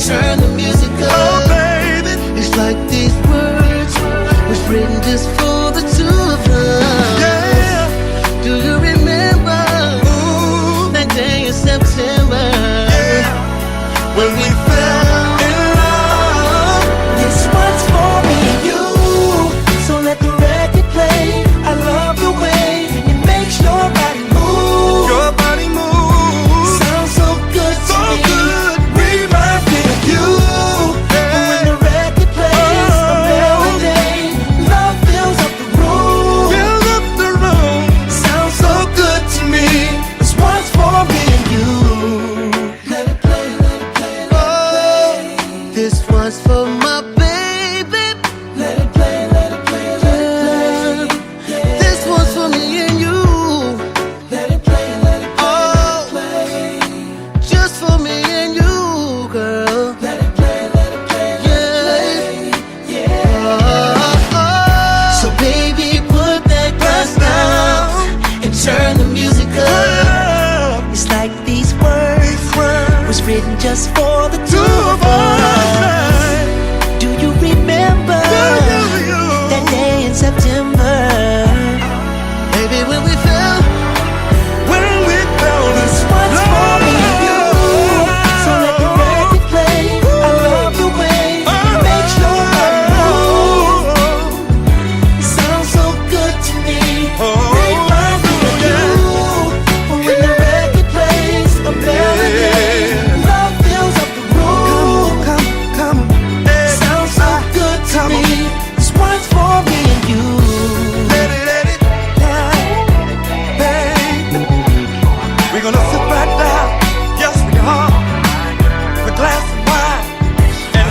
turn the music up. Oh, baby. It's like these words was written just for the two of us. Yeah. Do you remember that day in September? Yeah. When we fell in love. This one's for me and you. So let the record play. I love the way it makes your body move. Your body moves. Sounds so good to So me. good. Reminds me of you. And when the record plays a melody, love fills up the room. Fill up the room. Sounds so good to me. This one's for me and you. Let it play, let it play, let it play. This one's for my baby. Let it play, let it play, let it play. This one's for me and you. Let it play, let it play, just for me and you, girl. Let it play, let it play, yeah. So baby, put that glass down and turn the music up. It's like these words was written just for the two of us. Do you remember that day in September? Baby, when we fell. This one's for me and you. So let the record play. I love the way it makes your body move. It sounds so good to me. Reminds me of you. When the record plays a melody, love fills up the room. Come. Sounds so good to me. This one's for me and you. Let it baby. We're gonna sit right down. Yes, we are. With a glass of wine. And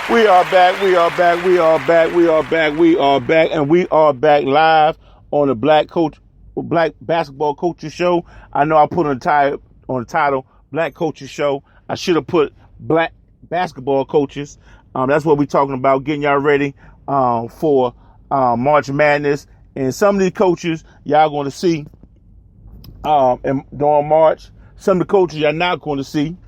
We are back, we are back, we are back, we are back, we are back, and we are back live on the Black Basketball Coaches Show. I know I put on the title, Black Coaches Show. I should have put Black Basketball Coaches. That's what we're talking about, getting y'all ready for March Madness. And some of these coaches y'all going to see during March. Some of the coaches y'all not going to see.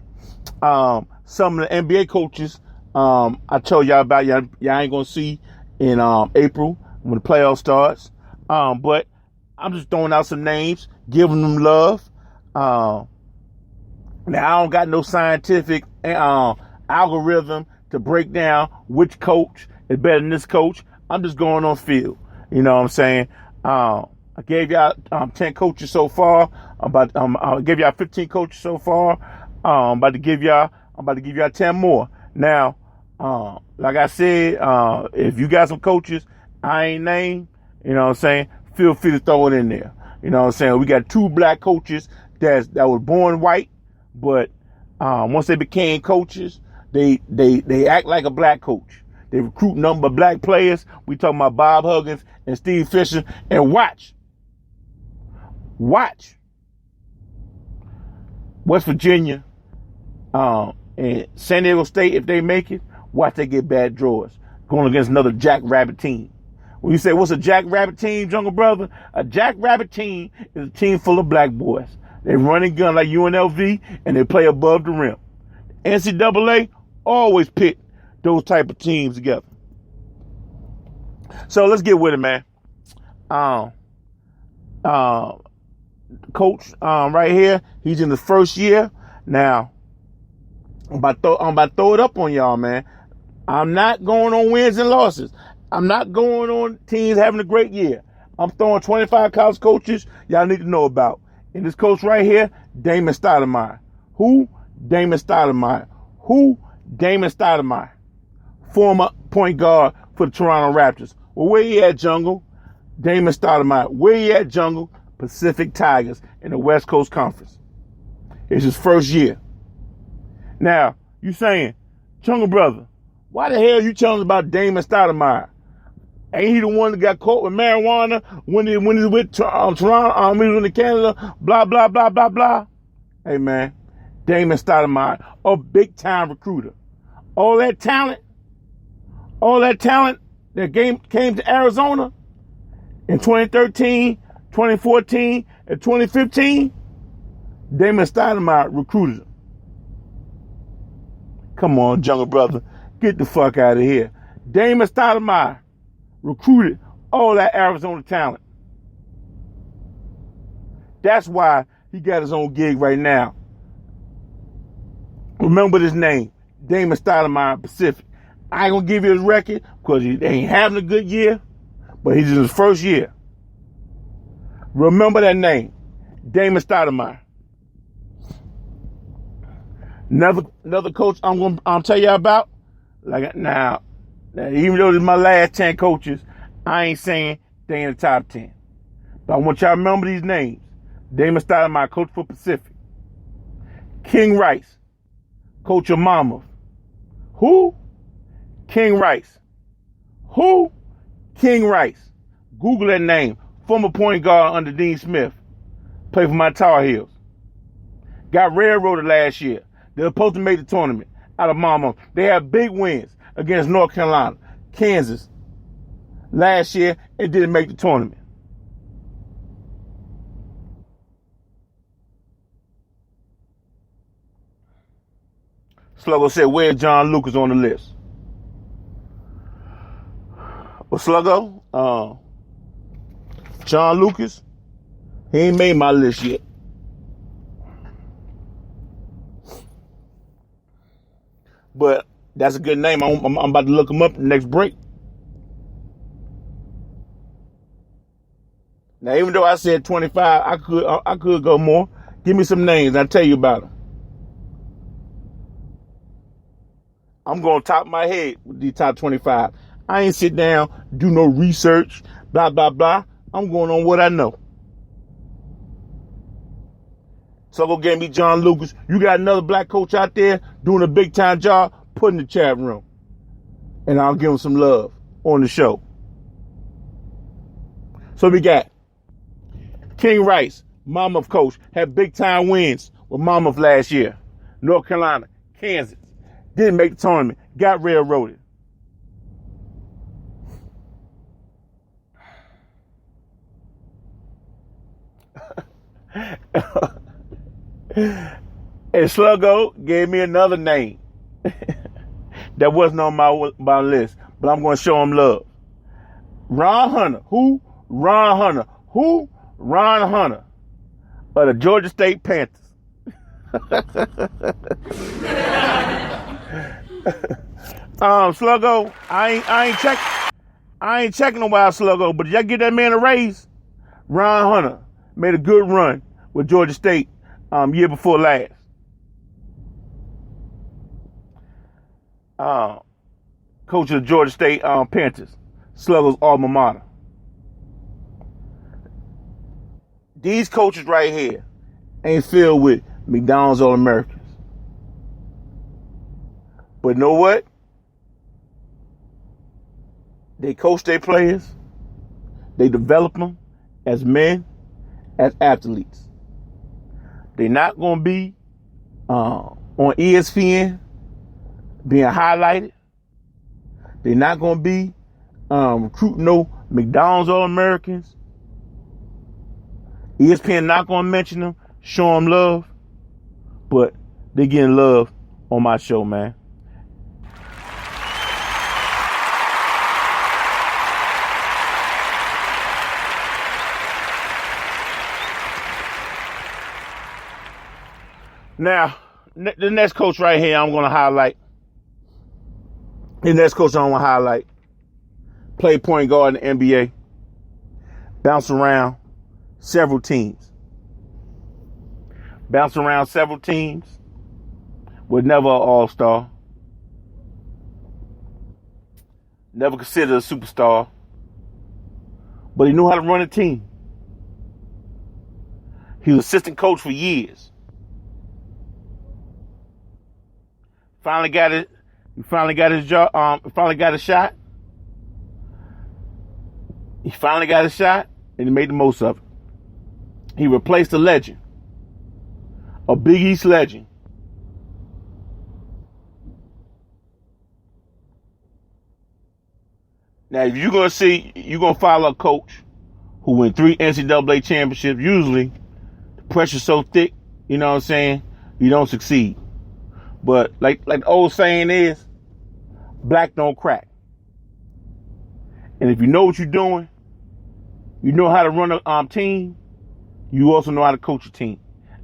Some of the NBA coaches I told y'all about, y'all ain't gonna see in April when the playoff starts. But I'm just throwing out some names, giving them love. Now I don't got no scientific algorithm to break down which coach is better than this coach. I'm just going on field. You know what I'm saying? I gave y'all 10 coaches so far. I gave y'all 15 coaches so far. I'm about to give y'all 10 more. Now, like I said, if you got some coaches I ain't named, you know what I'm saying, feel free to throw it in there. You know what I'm saying? We got 2 black coaches that was born white, but once they became coaches, they act like a black coach. They recruit nothing but black players. We talking about Bob Huggins and Steve Fisher. And watch West Virginia and San Diego State, if they make it, watch they get bad draws going against another Jackrabbit team. When you say, what's a Jackrabbit team, Jungle Brother? A Jackrabbit team is a team full of black boys. They run and gun like UNLV, and they play above the rim. NCAA always pick those type of teams together. So let's get with it, man. Coach right here, he's in his first year. Now, I'm about to throw it up on y'all, man. I'm not going on wins and losses. I'm not going on teams having a great year. I'm throwing 25 college coaches y'all need to know about. And this coach right here, Damon Stoudemire. Who? Damon Stoudemire. Who? Damon Stoudemire. Former point guard for the Toronto Raptors. Well, where he at, Jungle? Damon Stoudemire. Where he at, Jungle? Pacific Tigers in the West Coast Conference. It's his first year. Now, you saying, Jungle Brother, why the hell you telling us about Damon Stoudemire? Ain't he the one that got caught with marijuana when he was with Toronto, he was in Canada, blah, blah, blah, blah, blah? Hey, man, Damon Stoudemire, a big-time recruiter. All that talent that came to Arizona in 2013, 2014, and 2015, Damon Stoudemire recruited him. Come on, Jungle Brother, get the fuck out of here. Damon Stoudemire recruited all that Arizona talent. That's why he got his own gig right now. Remember this name, Damon Stoudemire Pacific. I ain't gonna give you his record because he ain't having a good year, but he's in his first year. Remember that name, Damon Stoudemire. Another coach I'm gonna tell you about. Like now, even though this is my last 10 coaches, I ain't saying they in the top 10. But I want y'all to remember these names. Damon Stoudemire, coach for Pacific. King Rice, coach of Monmouth. Who? King Rice. Who? King Rice. Google that name. Former point guard under Dean Smith. Played for my Tar Heels. Got railroaded last year. They were supposed to make the tournament out of Monmouth. They had big wins against North Carolina, Kansas last year. It didn't make the tournament. Sluggo said, where's John Lucas on the list? Well, Sluggo, John Lucas, he ain't made my list yet. But that's a good name. I'm about to look him up the next break. Now, even though I said 25, I could go more. Give me some names. I'll tell you about them. I'm going top of my head with the top 25. I ain't sit down, do no research, blah, blah, blah. I'm going on what I know. So go get me John Lucas. You got another black coach out there doing a big time job, put in the chat room. And I'll give him some love on the show. So we got King Rice, Monmouth coach, had big time wins with Monmouth last year. North Carolina, Kansas, didn't make the tournament, got railroaded. And Sluggo gave me another name that wasn't on my list, but I'm going to show him love. Ron Hunter. Who? Ron Hunter. Who? Ron Hunter of the Georgia State Panthers. Sluggo, I ain't checking a while, Sluggo, but did y'all get that man a raise? Ron Hunter made a good run with Georgia State year before last. Coach of the Georgia State Panthers, Sluggo's alma mater. These coaches right here ain't filled with McDonald's All-Americans. But know what? They coach their players. They develop them as men, as athletes. They're not going to be on ESPN being highlighted. They're not going to be recruiting no McDonald's All-Americans. ESPN not going to mention them, show them love, but they're getting love on my show, man. Now, the next coach right here I'm going to highlight. The next coach I want to highlight. Played point guard in the NBA. bounced around several teams. Was never an all-star. Never considered a superstar. But he knew how to run a team. He was assistant coach for years. Finally got it. He finally got his job. Finally got a shot. He finally got a shot, and he made the most of it. He replaced a legend, a Big East legend. Now, if you're gonna follow a coach who won 3 NCAA championships, usually the pressure's so thick, you know what I'm saying, you don't succeed. But like the old saying is, black don't crack. And if you know what you're doing, you know how to run a team, you also know how to coach a team.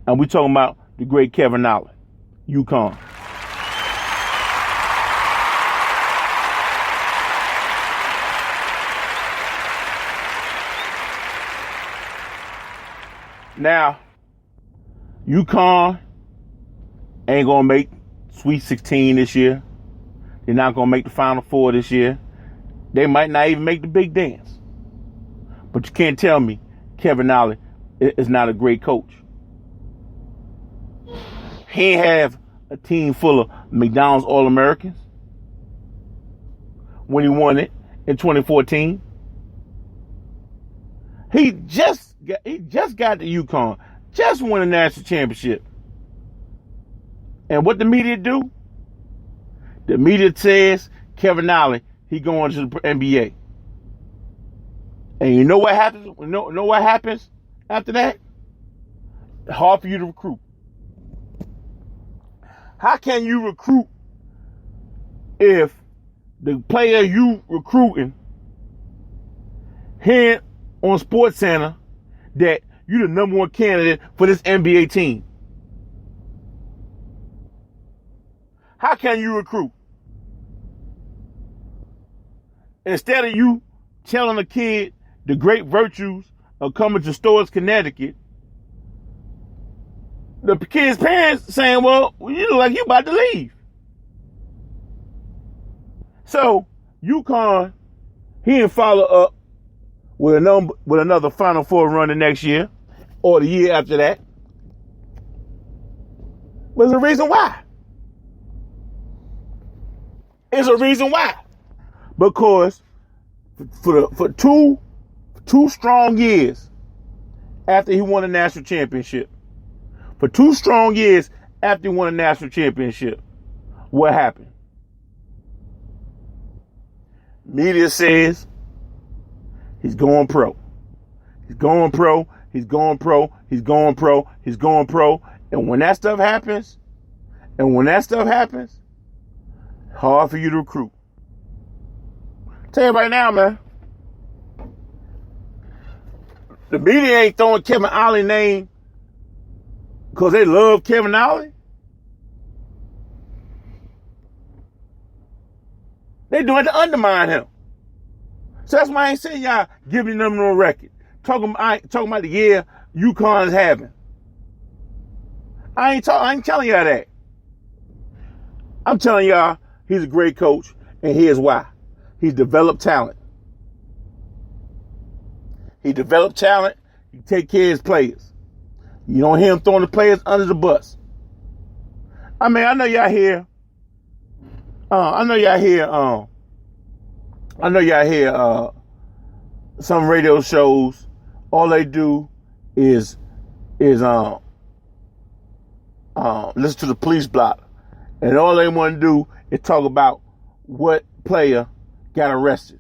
And we're talking about the great Kevin Ollie, UConn. Now, UConn ain't going to make Sweet 16 this year. They're not going to make the Final Four this year. They might not even make the big dance. But you can't tell me Kevin Ollie is not a great coach. He ain't have a team full of McDonald's All-Americans when he won it in 2014. He just got to UConn, just won a national championship. And what the media do? The media says Kevin Ollie, he going to the NBA. And you know what happens? Know what happens after that? Hard for you to recruit. How can you recruit if the player you recruiting here on SportsCenter that you're the number one candidate for this NBA team? How can you recruit? Instead of you telling a kid the great virtues of coming to Storrs, Connecticut, the kid's parents saying, well, you look like you about to leave. So UConn, he didn't follow up with another Final Four run the next year or the year after that. But there's a reason why. There's a reason why. Because for two strong years after he won a national championship, what happened? Media says he's going pro. And when that stuff happens, hard for you to recruit. Tell you right now, man. The media ain't throwing Kevin Ollie's name because they love Kevin Ollie. They doing it to undermine him. So that's why I ain't saying y'all giving them no record. Talking about the year UConn is having. I ain't telling y'all that. I'm telling y'all he's a great coach, and here's why. He's developed talent. He take care of his players. You don't hear him throwing the players under the bus. I mean, I know y'all hear some radio shows. All they do is listen to the police block, and all they want to do is talk about what player got arrested,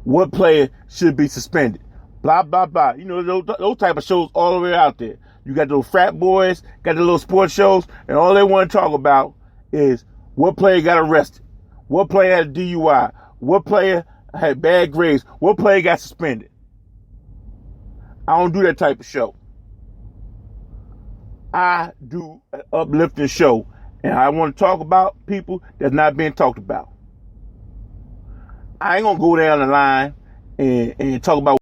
what player should be suspended, blah blah blah. You know those type of shows all the way out there. You got those frat boys, got the little sports shows, and all they want to talk about is what player got arrested, what player had a DUI, what player had bad grades, what player got suspended. I don't do that type of show. I do an uplifting show, and I want to talk about people that's not being talked about. I ain't gonna go down the line and talk about